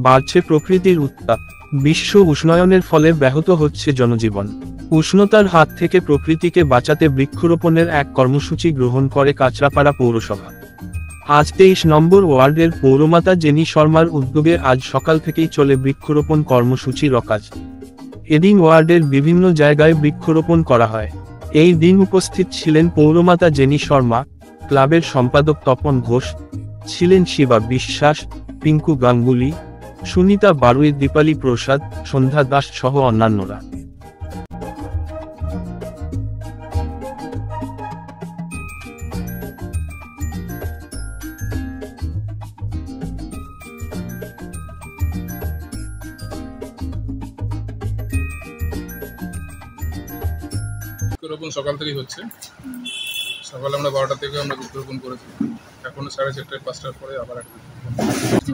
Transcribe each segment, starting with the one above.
বাড়ছে প্রকৃতির উত্তাপ। বিশ্ব উষ্ণায়নের ফলে ব্যাহত হচ্ছে জনজীবন। উষ্ণতার হাত থেকে প্রকৃতিকে বাঁচাতে বৃক্ষরোপণের এক কর্মসূচি গ্রহণ করে কাঁচরাপাড়া পৌরসভা। আজ 23 নম্বর ওয়ার্ডের পৌরমাতা জেনি শর্মার উদ্যোগে আজ সকাল থেকেই চলে বৃক্ষরোপণ কর্মসূচি রকাজ। এদিন ওয়ার্ডের বিভিন্ন জায়গায় বৃক্ষরোপণ করা হয়। এই দিন উপস্থিত ছিলেন পৌরমাতা জেনি শর্মা, ক্লাবের সম্পাদক তপন ঘোষ, ছিলেন শিবা বিশ্বাস, পিঙ্কু গাঙ্গুলি, সুনিতা বারুই, দীপালি প্রসাদ, সন্ধ্যা দাস সহ অন্যান্যরা। বৃক্ষরোপণ সকাল থেকেই হচ্ছে। সকালে আমরা 12টা থেকে আমরা বৃক্ষরোপণ করেছি। এখনো 4:30 5টার পরে আবার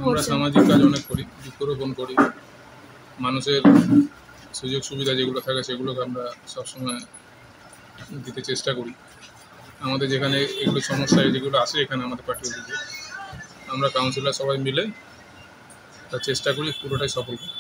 আমরা সামাজিক কাজ অনেক করি, বৃক্ষরোপণ করি। মানুষের সুযোগ সুবিধা যেগুলো থাকে সেগুলোকে আমরা সবসময় দিতে চেষ্টা করি। আমাদের যেখানে এগুলো সমস্যা যেগুলো আসে এখানে আমাদের পার্টি অফিসে আমরা কাউন্সিলর সবাই মিলে তার চেষ্টা করি পুরোটাই সফল করি।